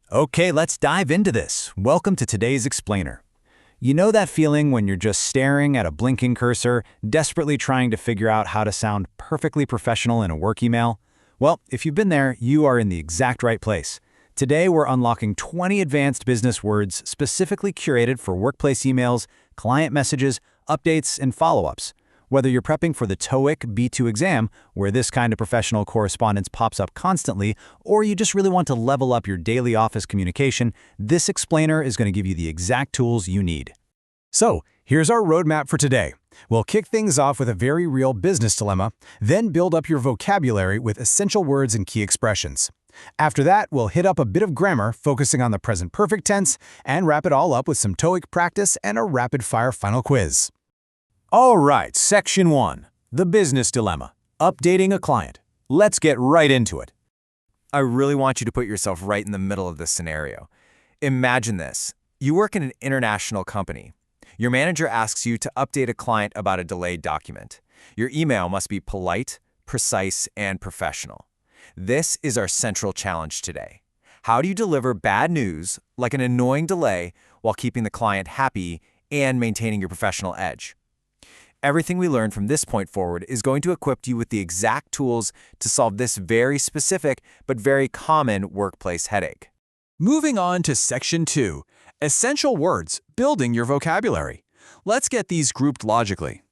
Okay, let's dive into this. Welcome to today's explainer. You know that feeling when you're just staring at a blinking cursor, desperately trying to figure out how to sound perfectly professional in a work email? Well, if you've been there, you are in the exact right place. Today, we're unlocking 20 advanced business words specifically curated for workplace emails, client messages, updates, and follow-ups. Whether you're prepping for the TOEIC B2 exam, where this kind of professional correspondence pops up constantly, or you just really want to level up your daily office communication, this explainer is going to give you the exact tools you need. So, here's our roadmap for today. We'll kick things off with a very real business dilemma, then build up your vocabulary with essential words and key expressions. After that, we'll hit up a bit of grammar, focusing on the present perfect tense, and wrap it all up with some TOEIC practice and a rapid-fire final quiz. All right, Section 1. The Business Dilemma. Updating a client. Let's get right into it. I really want you to put yourself right in the middle of this scenario. Imagine this. You work in an international company. Your manager asks you to update a client about a delayed document. Your email must be polite, precise, and professional. This is our central challenge today. How do you deliver bad news, like an annoying delay, while keeping the client happy and maintaining your professional edge? Everything we learn from this point forward is going to equip you with the exact tools to solve this very specific but very common workplace headache. Moving on to Section 2, Essential Words, Building Your Vocabulary. Let's get these grouped logically.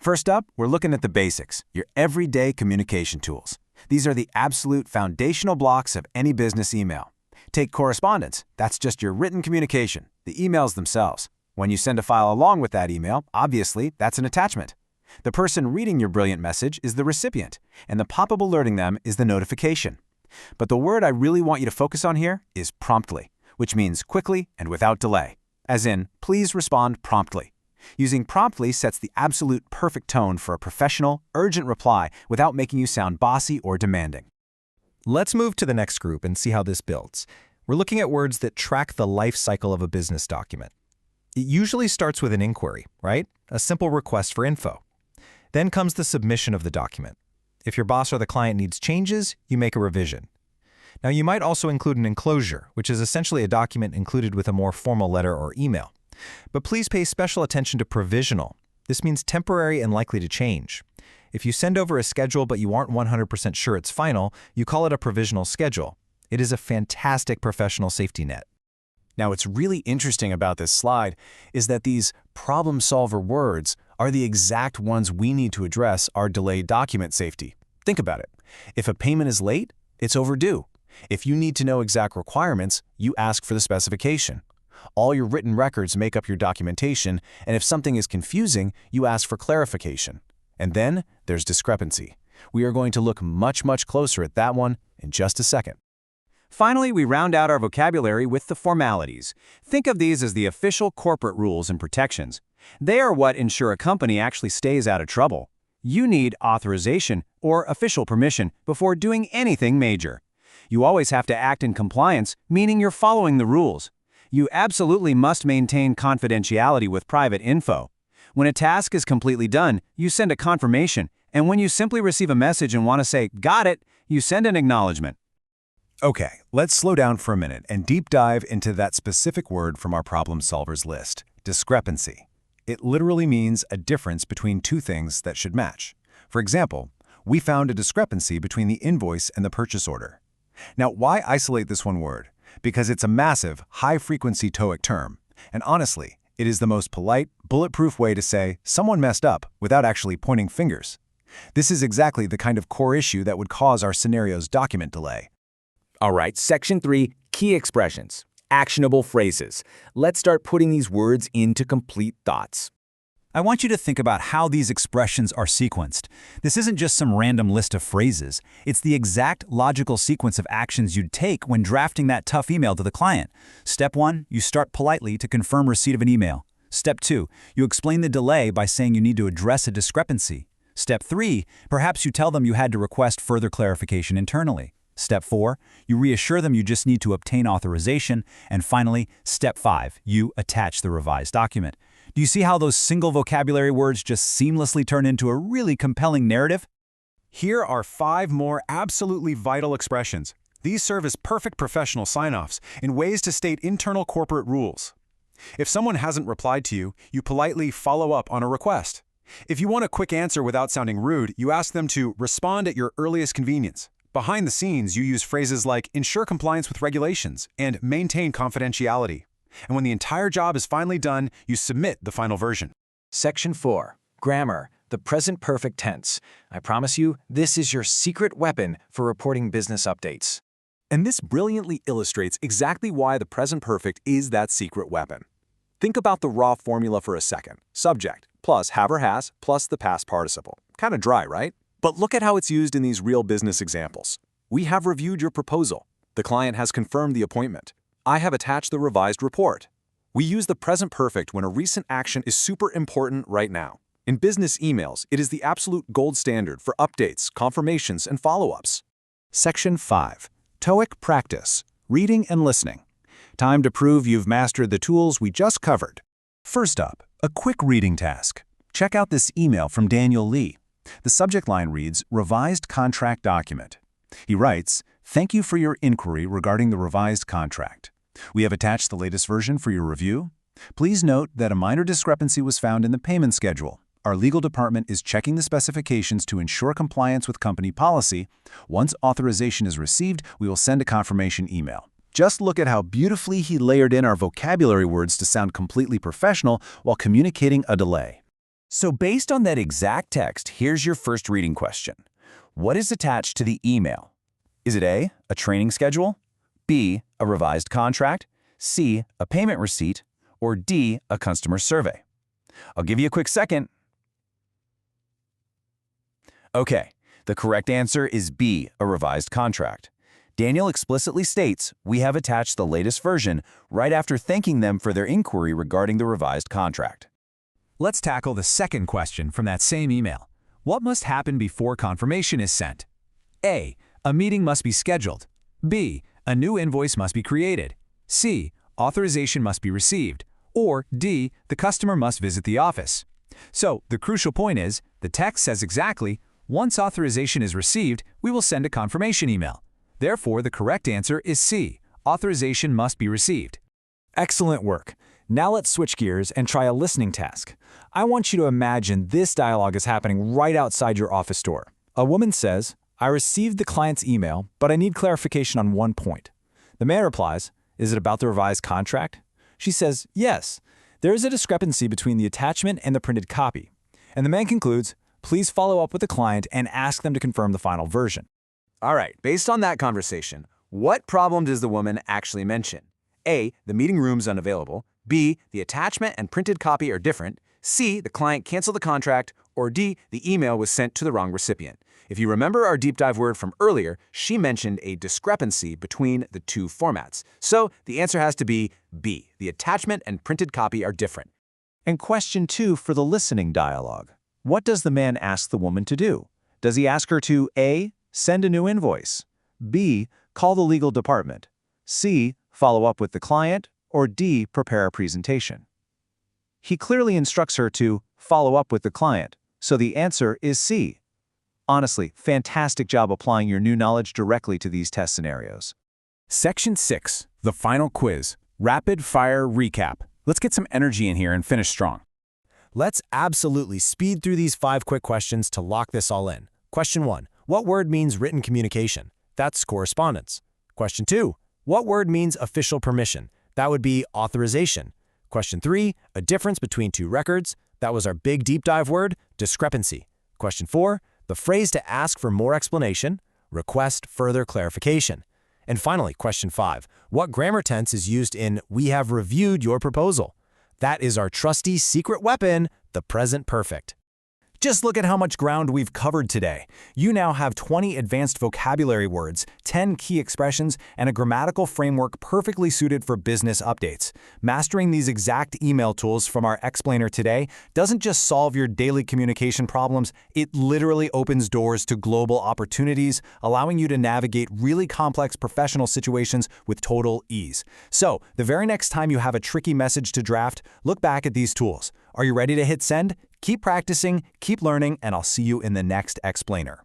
First up, we're looking at the basics, your everyday communication tools. These are the absolute foundational blocks of any business email. Take correspondence. That's just your written communication, the emails themselves. When you send a file along with that email, obviously, that's an attachment. The person reading your brilliant message is the recipient, and the pop-up alerting them is the notification. But the word I really want you to focus on here is promptly, which means quickly and without delay. As in, please respond promptly. Using promptly sets the absolute perfect tone for a professional, urgent reply without making you sound bossy or demanding. Let's move to the next group and see how this builds. We're looking at words that track the life cycle of a business document. It usually starts with an inquiry, right? A simple request for info. Then comes the submission of the document. If your boss or the client needs changes, you make a revision. Now, you might also include an enclosure, which is essentially a document included with a more formal letter or email. But please pay special attention to provisional. This means temporary and likely to change. If you send over a schedule but you aren't 100% sure it's final, you call it a provisional schedule. It is a fantastic professional safety net. Now, what's really interesting about this slide is that these problem solver words are the exact ones we need to address our delayed document safety. Think about it. If a payment is late, it's overdue. If you need to know exact requirements, you ask for the specification. All your written records make up your documentation, and if something is confusing, you ask for clarification. And then there's discrepancy. We are going to look much closer at that one in just a second. Finally, we round out our vocabulary with the formalities. Think of these as the official corporate rules and protections. They are what ensure a company actually stays out of trouble. You need authorization or official permission before doing anything major. You always have to act in compliance, meaning you're following the rules. You absolutely must maintain confidentiality with private info. When a task is completely done, you send a confirmation, and when you simply receive a message and want to say, "Got it," you send an acknowledgement. Okay, let's slow down for a minute and deep dive into that specific word from our problem solvers list, discrepancy. It literally means a difference between two things that should match. For example, we found a discrepancy between the invoice and the purchase order. Now, why isolate this one word? Because it's a massive, high-frequency TOEIC term, and honestly, it is the most polite, bulletproof way to say someone messed up without actually pointing fingers. This is exactly the kind of core issue that would cause our scenario's document delay. All right, Section 3, Key Expressions, Actionable Phrases. Let's start putting these words into complete thoughts. I want you to think about how these expressions are sequenced. This isn't just some random list of phrases. It's the exact logical sequence of actions you'd take when drafting that tough email to the client. Step 1, you start politely to confirm receipt of an email. Step 2, you explain the delay by saying you need to address a discrepancy. Step 3, perhaps you tell them you had to request further clarification internally. Step 4, you reassure them you just need to obtain authorization. And finally, Step 5, you attach the revised document. Do you see how those single vocabulary words just seamlessly turn into a really compelling narrative? Here are 5 more absolutely vital expressions. These serve as perfect professional sign-offs and ways to state internal corporate rules. If someone hasn't replied to you, you politely follow up on a request. If you want a quick answer without sounding rude, you ask them to respond at your earliest convenience. Behind the scenes, you use phrases like ensure compliance with regulations and maintain confidentiality. And when the entire job is finally done, you submit the final version. Section 4. Grammar, the present perfect tense. I promise you, this is your secret weapon for reporting business updates. And this brilliantly illustrates exactly why the present perfect is that secret weapon. Think about the raw formula for a second. Subject plus have or has plus the past participle. Kind of dry, right? But look at how it's used in these real business examples. We have reviewed your proposal. The client has confirmed the appointment. I have attached the revised report. We use the present perfect when a recent action is super important right now. In business emails, it is the absolute gold standard for updates, confirmations, and follow-ups. Section 5. TOEIC practice, reading and listening. Time to prove you've mastered the tools we just covered. First up, a quick reading task. Check out this email from Daniel Lee. The subject line reads, Revised Contract Document. He writes, Thank you for your inquiry regarding the revised contract. We have attached the latest version for your review. Please note that a minor discrepancy was found in the payment schedule. Our legal department is checking the specifications to ensure compliance with company policy. Once authorization is received, we will send a confirmation email. Just look at how beautifully he layered in our vocabulary words to sound completely professional while communicating a delay. So based on that exact text, here's your first reading question. What is attached to the email? Is it A, a training schedule, B, a revised contract, C, a payment receipt, or D, a customer survey? I'll give you a quick second. Okay, the correct answer is B, a revised contract. Daniel explicitly states, we have attached the latest version right after thanking them for their inquiry regarding the revised contract. Let's tackle the second question from that same email. What must happen before confirmation is sent? A, a meeting must be scheduled. B, a new invoice must be created. C, authorization must be received. Or D, the customer must visit the office. So the crucial point is, the text says exactly, once authorization is received, we will send a confirmation email. Therefore, the correct answer is C, authorization must be received. Excellent work. Now let's switch gears and try a listening task. I want you to imagine this dialogue is happening right outside your office door. A woman says, I received the client's email, but I need clarification on one point. The man replies, is it about the revised contract? She says, yes. There is a discrepancy between the attachment and the printed copy. And the man concludes, please follow up with the client and ask them to confirm the final version. All right, based on that conversation, what problem does the woman actually mention? A, the meeting room's unavailable. B, the attachment and printed copy are different. C, the client canceled the contract. Or D, the email was sent to the wrong recipient. If you remember our deep dive word from earlier, she mentioned a discrepancy between the two formats. So the answer has to be B, the attachment and printed copy are different. And question 2 for the listening dialogue. What does the man ask the woman to do? Does he ask her to A, send a new invoice, B, call the legal department, C, follow up with the client, or D, prepare a presentation? He clearly instructs her to follow up with the client, so the answer is C. Honestly, fantastic job applying your new knowledge directly to these test scenarios. Section 6, the final quiz, rapid fire recap. Let's get some energy in here and finish strong. Let's absolutely speed through these 5 quick questions to lock this all in. Question 1. What word means written communication? That's correspondence. Question 2. What word means official permission? That would be authorization. Question 3. A difference between 2 records? That was our big deep dive word, discrepancy. Question 4. The phrase to ask for more explanation, request further clarification. And finally, question 5. What grammar tense is used in we have reviewed your proposal? That is our trusty secret weapon, the present perfect. Just look at how much ground we've covered today. You now have 20 advanced vocabulary words, 10 key expressions, and a grammatical framework perfectly suited for business updates. Mastering these exact email tools from our explainer today doesn't just solve your daily communication problems, it literally opens doors to global opportunities, allowing you to navigate really complex professional situations with total ease. So, the very next time you have a tricky message to draft, look back at these tools. Are you ready to hit send? Keep practicing, keep learning, and I'll see you in the next explainer.